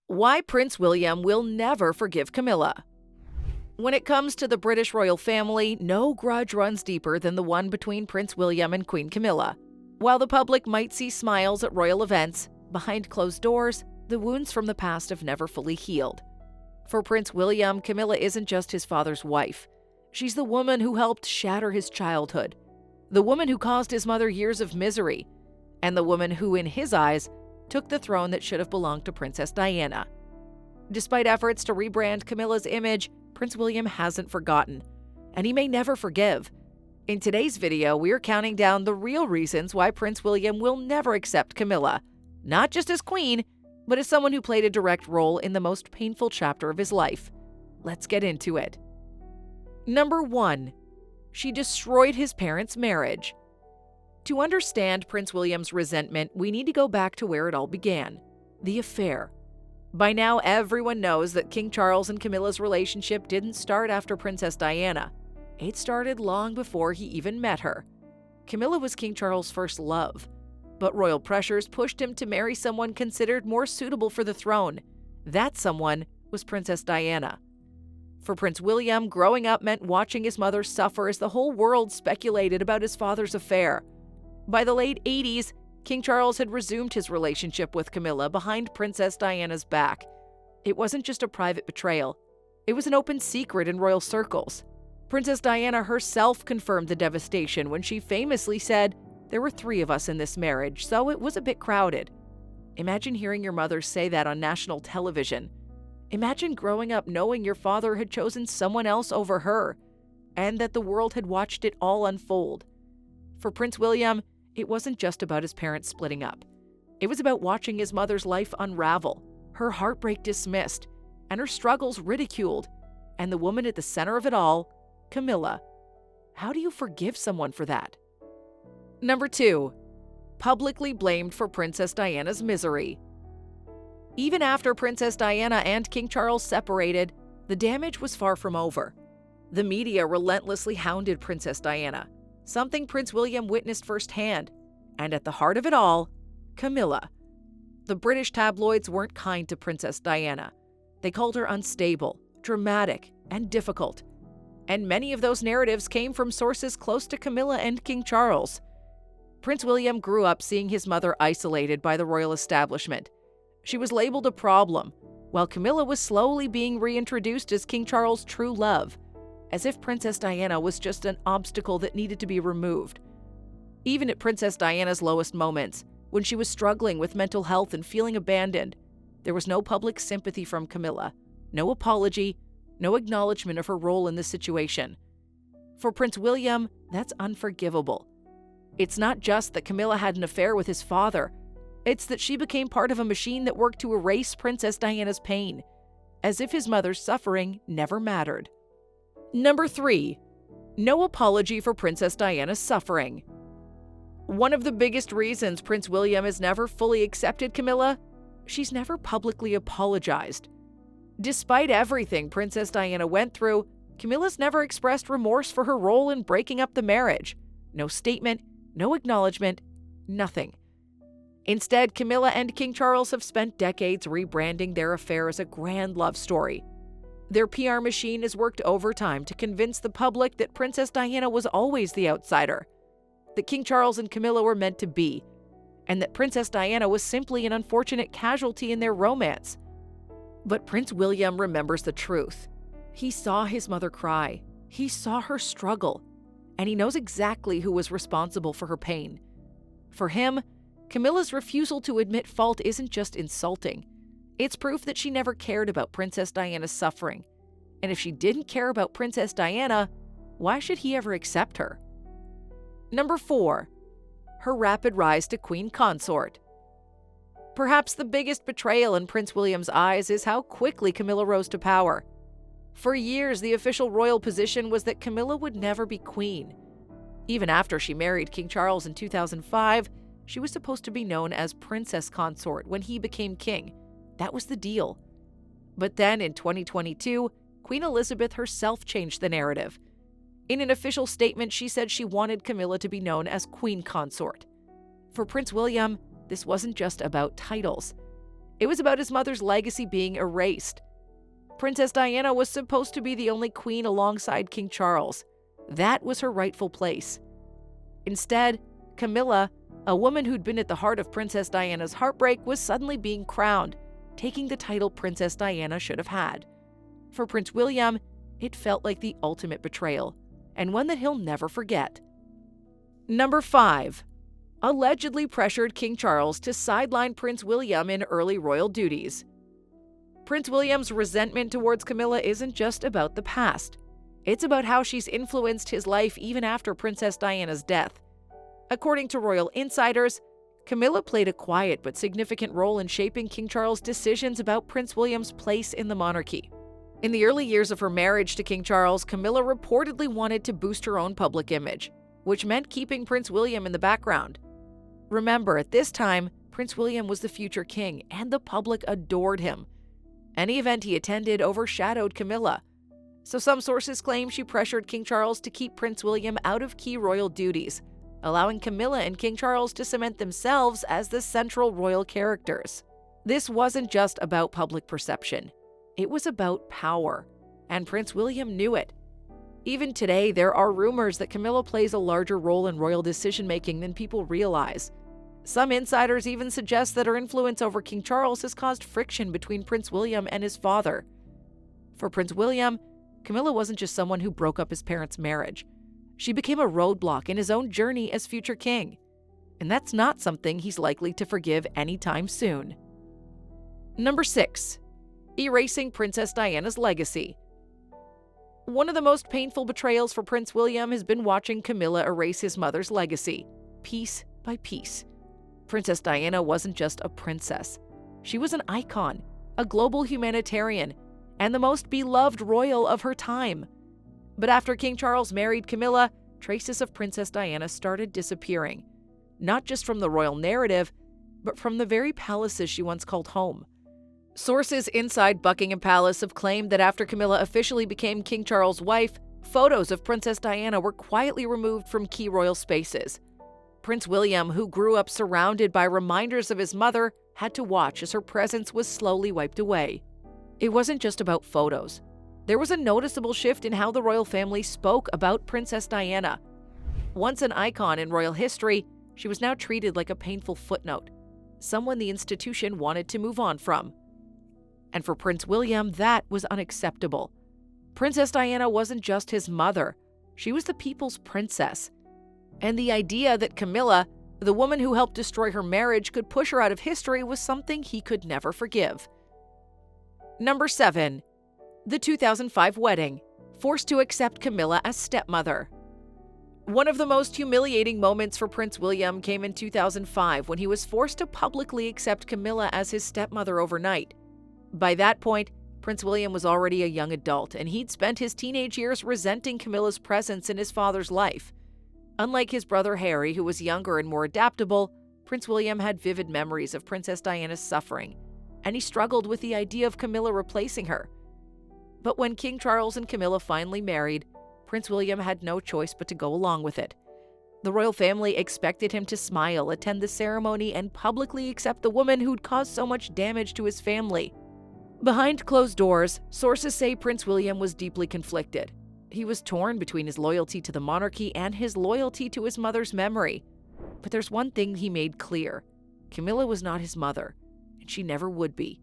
Why Prince William will never forgive Camilla. When it comes to the British royal family, no grudge runs deeper than the one between Prince William and Queen Camilla. While the public might see smiles at royal events, behind closed doors, the wounds from the past have never fully healed. For Prince William, Camilla isn't just his father's wife. She's the woman who helped shatter his childhood, the woman who caused his mother years of misery, and the woman who, in his eyes, took the throne that should have belonged to Princess Diana. Despite efforts to rebrand Camilla's image, Prince William hasn't forgotten, and he may never forgive. In today's video, we're counting down the real reasons why Prince William will never accept Camilla, not just as queen, but as someone who played a direct role in the most painful chapter of his life. Let's get into it. Number 1. She destroyed his parents' marriage. To understand Prince William's resentment, we need to go back to where it all began, the affair. By now, everyone knows that King Charles and Camilla's relationship didn't start after Princess Diana. It started long before he even met her. Camilla was King Charles' first love, but royal pressures pushed him to marry someone considered more suitable for the throne. That someone was Princess Diana. For Prince William, growing up meant watching his mother suffer as the whole world speculated about his father's affair. By the late 80s, King Charles had resumed his relationship with Camilla behind Princess Diana's back. It wasn't just a private betrayal. It was an open secret in royal circles. Princess Diana herself confirmed the devastation when she famously said, "There were 3 of us in this marriage, so it was a bit crowded." Imagine hearing your mother say that on national television. Imagine growing up knowing your father had chosen someone else over her, and that the world had watched it all unfold. For Prince William, it wasn't just about his parents splitting up. It was about watching his mother's life unravel, her heartbreak dismissed, and her struggles ridiculed, and the woman at the center of it all, Camilla. How do you forgive someone for that? Number 2. Publicly blamed for Princess Diana's misery. Even after Princess Diana and King Charles separated, the damage was far from over. The media relentlessly hounded Princess Diana, something Prince William witnessed firsthand, and at the heart of it all, Camilla. The British tabloids weren't kind to Princess Diana. They called her unstable, dramatic, and difficult. And many of those narratives came from sources close to Camilla and King Charles. Prince William grew up seeing his mother isolated by the royal establishment. She was labeled a problem, while Camilla was slowly being reintroduced as King Charles' true love, as if Princess Diana was just an obstacle that needed to be removed. Even at Princess Diana's lowest moments, when she was struggling with mental health and feeling abandoned, there was no public sympathy from Camilla, no apology, no acknowledgement of her role in the situation. For Prince William, that's unforgivable. It's not just that Camilla had an affair with his father, it's that she became part of a machine that worked to erase Princess Diana's pain, as if his mother's suffering never mattered. Number 3. No apology for Princess Diana's suffering. One of the biggest reasons Prince William has never fully accepted Camilla, she's never publicly apologized. Despite everything Princess Diana went through, Camilla's never expressed remorse for her role in breaking up the marriage. No statement, no acknowledgement, nothing. Instead, Camilla and King Charles have spent decades rebranding their affair as a grand love story. Their PR machine has worked overtime to convince the public that Princess Diana was always the outsider, that King Charles and Camilla were meant to be, and that Princess Diana was simply an unfortunate casualty in their romance. But Prince William remembers the truth. He saw his mother cry, he saw her struggle, and he knows exactly who was responsible for her pain. For him, Camilla's refusal to admit fault isn't just insulting. It's proof that she never cared about Princess Diana's suffering. And if she didn't care about Princess Diana, why should he ever accept her? Number 4. Her rapid rise to queen consort. Perhaps the biggest betrayal in Prince William's eyes is how quickly Camilla rose to power. For years, the official royal position was that Camilla would never be queen. Even after she married King Charles in 2005, she was supposed to be known as princess consort when he became king. That was the deal. But then in 2022, Queen Elizabeth herself changed the narrative. In an official statement, she said she wanted Camilla to be known as queen consort. For Prince William, this wasn't just about titles. It was about his mother's legacy being erased. Princess Diana was supposed to be the only queen alongside King Charles. That was her rightful place. Instead, Camilla, a woman who'd been at the heart of Princess Diana's heartbreak, was suddenly being crowned, taking the title Princess Diana should have had. For Prince William, it felt like the ultimate betrayal, and one that he'll never forget. Number 5. Allegedly pressured King Charles to sideline Prince William in early royal duties. Prince William's resentment towards Camilla isn't just about the past. It's about how she's influenced his life even after Princess Diana's death. According to royal insiders, Camilla played a quiet but significant role in shaping King Charles' decisions about Prince William's place in the monarchy. In the early years of her marriage to King Charles, Camilla reportedly wanted to boost her own public image, which meant keeping Prince William in the background. Remember, at this time, Prince William was the future king, and the public adored him. Any event he attended overshadowed Camilla. So some sources claim she pressured King Charles to keep Prince William out of key royal duties, allowing Camilla and King Charles to cement themselves as the central royal characters. This wasn't just about public perception. It was about power, and Prince William knew it. Even today, there are rumors that Camilla plays a larger role in royal decision-making than people realize. Some insiders even suggest that her influence over King Charles has caused friction between Prince William and his father. For Prince William, Camilla wasn't just someone who broke up his parents' marriage. She became a roadblock in his own journey as future king. And that's not something he's likely to forgive anytime soon. Number 6. Erasing Princess Diana's legacy. One of the most painful betrayals for Prince William has been watching Camilla erase his mother's legacy, piece by piece. Princess Diana wasn't just a princess. She was an icon, a global humanitarian, and the most beloved royal of her time. But after King Charles married Camilla, traces of Princess Diana started disappearing, not just from the royal narrative, but from the very palaces she once called home. Sources inside Buckingham Palace have claimed that after Camilla officially became King Charles' wife, photos of Princess Diana were quietly removed from key royal spaces. Prince William, who grew up surrounded by reminders of his mother, had to watch as her presence was slowly wiped away. It wasn't just about photos. There was a noticeable shift in how the royal family spoke about Princess Diana. Once an icon in royal history, she was now treated like a painful footnote, someone the institution wanted to move on from. And for Prince William, that was unacceptable. Princess Diana wasn't just his mother. She was the people's princess. And the idea that Camilla, the woman who helped destroy her marriage, could push her out of history was something he could never forgive. Number 7. The 2005 wedding. Forced to accept Camilla as stepmother. One of the most humiliating moments for Prince William came in 2005 when he was forced to publicly accept Camilla as his stepmother overnight. By that point, Prince William was already a young adult, and he'd spent his teenage years resenting Camilla's presence in his father's life. Unlike his brother Harry, who was younger and more adaptable, Prince William had vivid memories of Princess Diana's suffering, and he struggled with the idea of Camilla replacing her. But when King Charles and Camilla finally married, Prince William had no choice but to go along with it. The royal family expected him to smile, attend the ceremony, and publicly accept the woman who'd caused so much damage to his family. Behind closed doors, sources say Prince William was deeply conflicted. He was torn between his loyalty to the monarchy and his loyalty to his mother's memory. But there's one thing he made clear. Camilla was not his mother, and she never would be.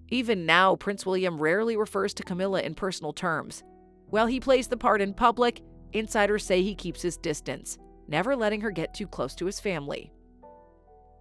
Even now, Prince William rarely refers to Camilla in personal terms. While he plays the part in public, insiders say he keeps his distance, never letting her get too close to his family.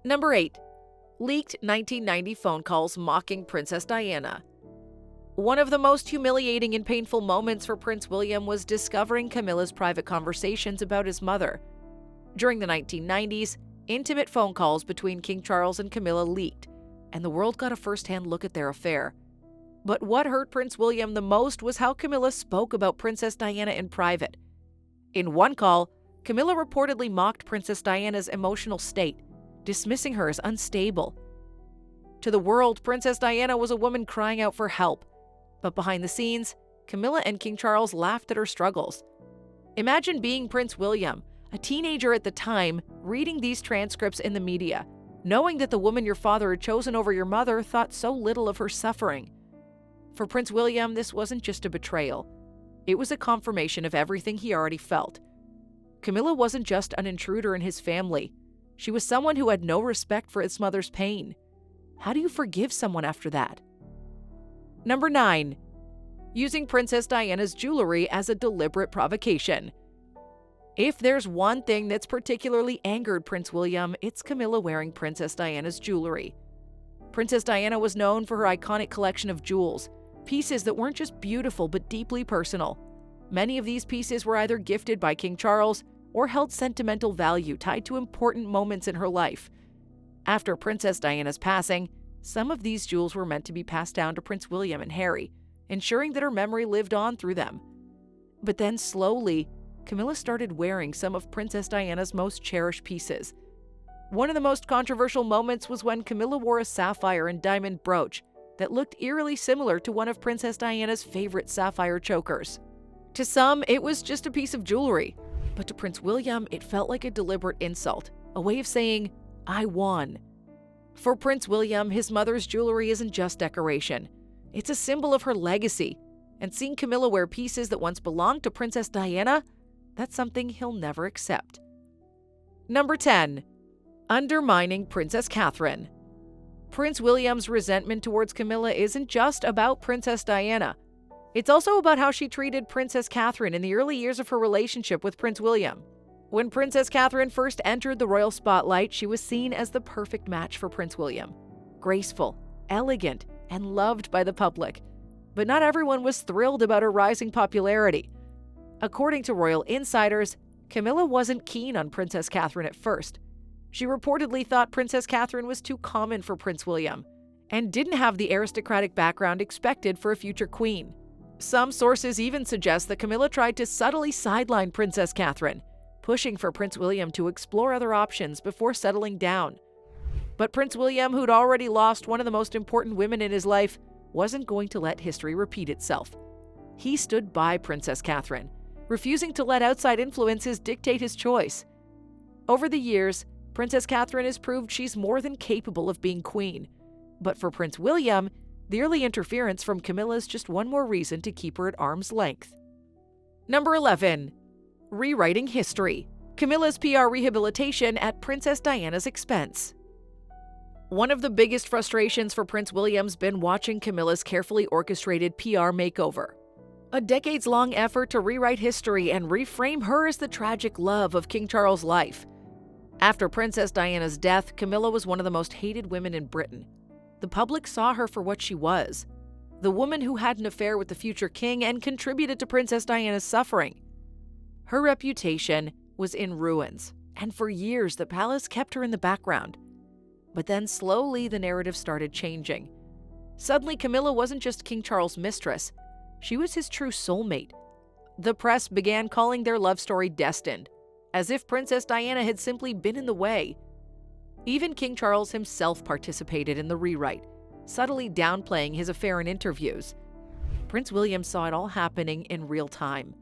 Number 8. Leaked 1990 phone calls mocking Princess Diana. One of the most humiliating and painful moments for Prince William was discovering Camilla's private conversations about his mother. During the 1990s, intimate phone calls between King Charles and Camilla leaked, and the world got a first-hand look at their affair. But what hurt Prince William the most was how Camilla spoke about Princess Diana in private. In one call, Camilla reportedly mocked Princess Diana's emotional state, dismissing her as unstable. To the world, Princess Diana was a woman crying out for help. But behind the scenes, Camilla and King Charles laughed at her struggles. Imagine being Prince William, a teenager at the time, reading these transcripts in the media, knowing that the woman your father had chosen over your mother thought so little of her suffering. For Prince William, this wasn't just a betrayal. It was a confirmation of everything he already felt. Camilla wasn't just an intruder in his family. She was someone who had no respect for his mother's pain. How do you forgive someone after that? Number 9. Using Princess Diana's jewelry as a deliberate provocation. If there's one thing that's particularly angered Prince William, it's Camilla wearing Princess Diana's jewelry. Princess Diana was known for her iconic collection of jewels, pieces that weren't just beautiful but deeply personal. Many of these pieces were either gifted by King Charles or held sentimental value tied to important moments in her life. After Princess Diana's passing, some of these jewels were meant to be passed down to Prince William and Harry, ensuring that her memory lived on through them. But then slowly, Camilla started wearing some of Princess Diana's most cherished pieces. One of the most controversial moments was when Camilla wore a sapphire and diamond brooch that looked eerily similar to one of Princess Diana's favorite sapphire chokers. To some, it was just a piece of jewelry, but to Prince William, it felt like a deliberate insult, a way of saying, "I won." For Prince William, his mother's jewelry isn't just decoration. It's a symbol of her legacy, and seeing Camilla wear pieces that once belonged to Princess Diana, that's something he'll never accept. Number 10. Undermining Princess Catherine. Prince William's resentment towards Camilla isn't just about Princess Diana. It's also about how she treated Princess Catherine in the early years of her relationship with Prince William. When Princess Catherine first entered the royal spotlight, she was seen as the perfect match for Prince William. Graceful, elegant, and loved by the public. But not everyone was thrilled about her rising popularity. According to royal insiders, Camilla wasn't keen on Princess Catherine at first. She reportedly thought Princess Catherine was too common for Prince William and didn't have the aristocratic background expected for a future queen. Some sources even suggest that Camilla tried to subtly sideline Princess Catherine, pushing for Prince William to explore other options before settling down. But Prince William, who'd already lost one of the most important women in his life, wasn't going to let history repeat itself. He stood by Princess Catherine, refusing to let outside influences dictate his choice. Over the years, Princess Catherine has proved she's more than capable of being queen. But for Prince William, the early interference from Camilla is just one more reason to keep her at arm's length. Number 11. Rewriting history. Camilla's PR rehabilitation at Princess Diana's expense. One of the biggest frustrations for Prince William's been watching Camilla's carefully orchestrated PR makeover. A decades-long effort to rewrite history and reframe her as the tragic love of King Charles' life. After Princess Diana's death, Camilla was one of the most hated women in Britain. The public saw her for what she was, the woman who had an affair with the future king and contributed to Princess Diana's suffering. Her reputation was in ruins, and for years the palace kept her in the background. But then slowly the narrative started changing. Suddenly Camilla wasn't just King Charles' mistress, she was his true soulmate. The press began calling their love story destined, as if Princess Diana had simply been in the way. Even King Charles himself participated in the rewrite, subtly downplaying his affair in interviews. Prince William saw it all happening in real time.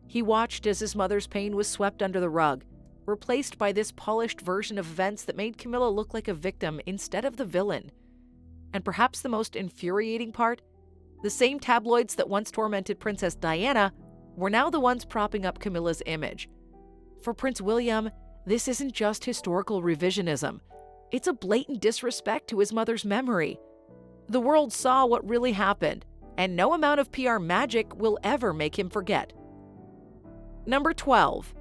He watched as his mother's pain was swept under the rug, replaced by this polished version of events that made Camilla look like a victim instead of the villain. And perhaps the most infuriating part? The same tabloids that once tormented Princess Diana were now the ones propping up Camilla's image. For Prince William, this isn't just historical revisionism. It's a blatant disrespect to his mother's memory. The world saw what really happened, and no amount of PR magic will ever make him forget. Number 12.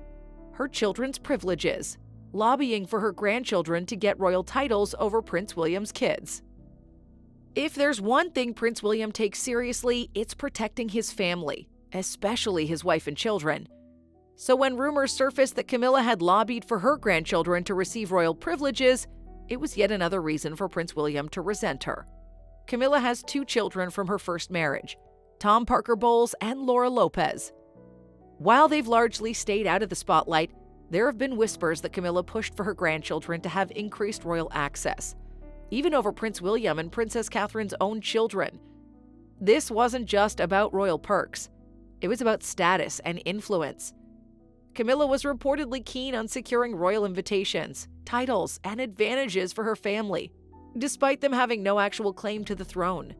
Her children's privileges. Lobbying for her grandchildren to get royal titles over Prince William's kids. If there's one thing Prince William takes seriously, it's protecting his family, especially his wife and children. So when rumors surfaced that Camilla had lobbied for her grandchildren to receive royal privileges, it was yet another reason for Prince William to resent her. Camilla has 2 children from her first marriage, Tom Parker Bowles and Laura Lopez. While they've largely stayed out of the spotlight, there have been whispers that Camilla pushed for her grandchildren to have increased royal access, even over Prince William and Princess Catherine's own children. This wasn't just about royal perks. It was about status and influence. Camilla was reportedly keen on securing royal invitations, titles, and advantages for her family, despite them having no actual claim to the throne.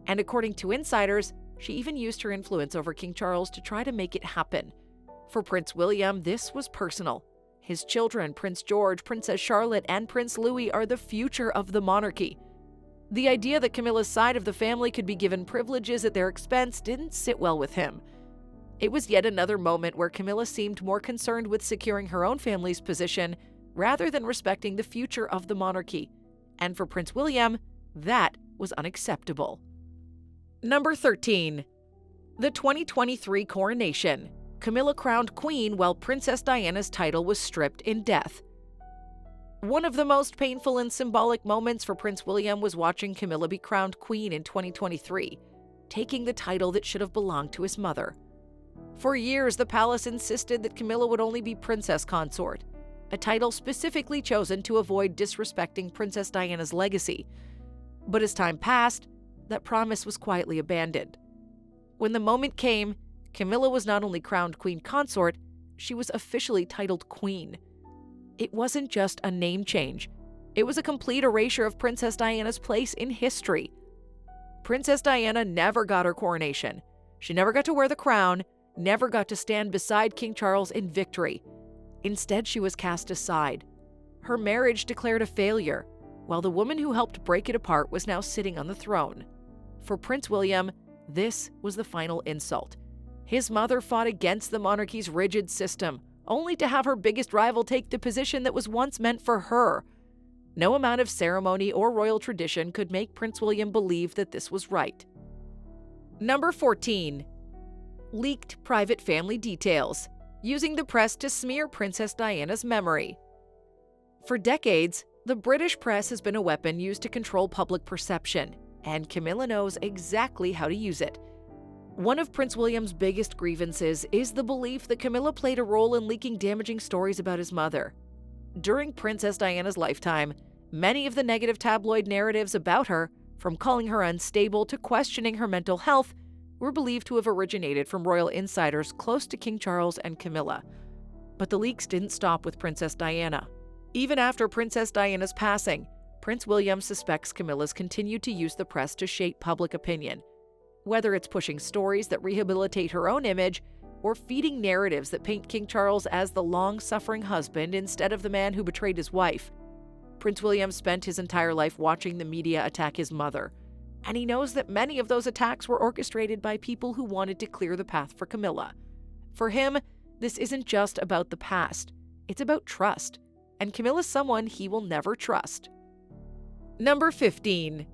And according to insiders, she even used her influence over King Charles to try to make it happen. For Prince William, this was personal. His children, Prince George, Princess Charlotte, and Prince Louis, are the future of the monarchy. The idea that Camilla's side of the family could be given privileges at their expense didn't sit well with him. It was yet another moment where Camilla seemed more concerned with securing her own family's position rather than respecting the future of the monarchy. And for Prince William, that was unacceptable. Number 13. The 2023 coronation. Camilla crowned queen while Princess Diana's title was stripped in death. One of the most painful and symbolic moments for Prince William was watching Camilla be crowned queen in 2023, taking the title that should have belonged to his mother. For years, the palace insisted that Camilla would only be princess consort, a title specifically chosen to avoid disrespecting Princess Diana's legacy. But as time passed, that promise was quietly abandoned. When the moment came, Camilla was not only crowned queen consort, she was officially titled queen. It wasn't just a name change. It was a complete erasure of Princess Diana's place in history. Princess Diana never got her coronation. She never got to wear the crown, never got to stand beside King Charles in victory. Instead, she was cast aside. Her marriage declared a failure, while the woman who helped break it apart was now sitting on the throne. For Prince William, this was the final insult. His mother fought against the monarchy's rigid system, only to have her biggest rival take the position that was once meant for her. No amount of ceremony or royal tradition could make Prince William believe that this was right. Number 14. Leaked private family details, using the press to smear Princess Diana's memory. For decades, the British press has been a weapon used to control public perception, and Camilla knows exactly how to use it. One of Prince William's biggest grievances is the belief that Camilla played a role in leaking damaging stories about his mother. During Princess Diana's lifetime, many of the negative tabloid narratives about her, from calling her unstable to questioning her mental health, were believed to have originated from royal insiders close to King Charles and Camilla. But the leaks didn't stop with Princess Diana. Even after Princess Diana's passing, Prince William suspects Camilla's continued to use the press to shape public opinion. Whether it's pushing stories that rehabilitate her own image or feeding narratives that paint King Charles as the long-suffering husband instead of the man who betrayed his wife, Prince William spent his entire life watching the media attack his mother. And he knows that many of those attacks were orchestrated by people who wanted to clear the path for Camilla. For him, this isn't just about the past. It's about trust. And Camilla's someone he will never trust. Number 15.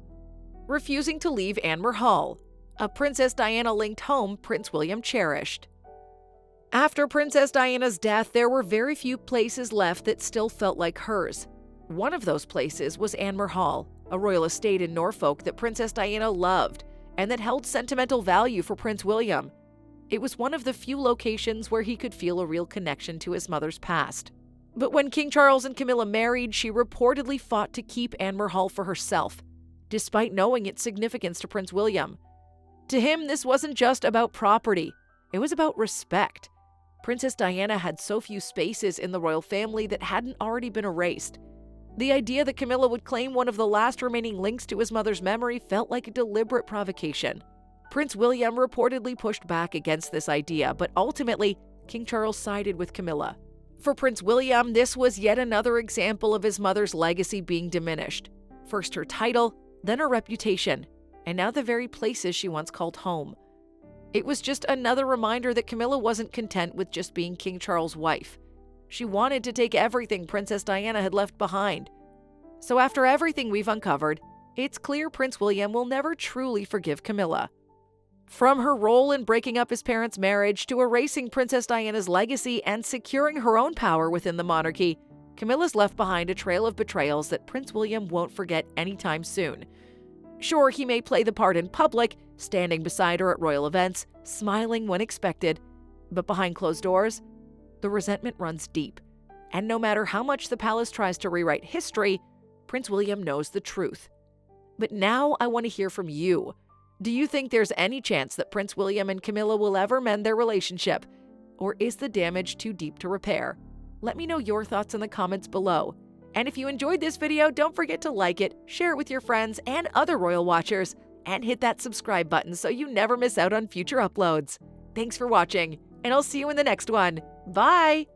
Refusing to leave Anmer Hall, a Princess Diana-linked home Prince William cherished. After Princess Diana's death, there were very few places left that still felt like hers. One of those places was Anmer Hall, a royal estate in Norfolk that Princess Diana loved and that held sentimental value for Prince William. It was one of the few locations where he could feel a real connection to his mother's past. But when King Charles and Camilla married, she reportedly fought to keep Anmer Hall for herself, despite knowing its significance to Prince William. To him, this wasn't just about property. It was about respect. Princess Diana had so few spaces in the royal family that hadn't already been erased. The idea that Camilla would claim one of the last remaining links to his mother's memory felt like a deliberate provocation. Prince William reportedly pushed back against this idea, but ultimately, King Charles sided with Camilla. For Prince William, this was yet another example of his mother's legacy being diminished. First her title, then her reputation, and now the very places she once called home. It was just another reminder that Camilla wasn't content with just being King Charles' wife. She wanted to take everything Princess Diana had left behind. So after everything we've uncovered, it's clear Prince William will never truly forgive Camilla. From her role in breaking up his parents' marriage to erasing Princess Diana's legacy and securing her own power within the monarchy, Camilla's left behind a trail of betrayals that Prince William won't forget anytime soon. Sure, he may play the part in public, standing beside her at royal events, smiling when expected, but behind closed doors, the resentment runs deep. And no matter how much the palace tries to rewrite history, Prince William knows the truth. But now I want to hear from you. Do you think there's any chance that Prince William and Camilla will ever mend their relationship? or is the damage too deep to repair? Let me know your thoughts in the comments below. And if you enjoyed this video, don't forget to like it, share it with your friends and other royal watchers, and hit that subscribe button so you never miss out on future uploads. Thanks for watching, and I'll see you in the next one. Bye!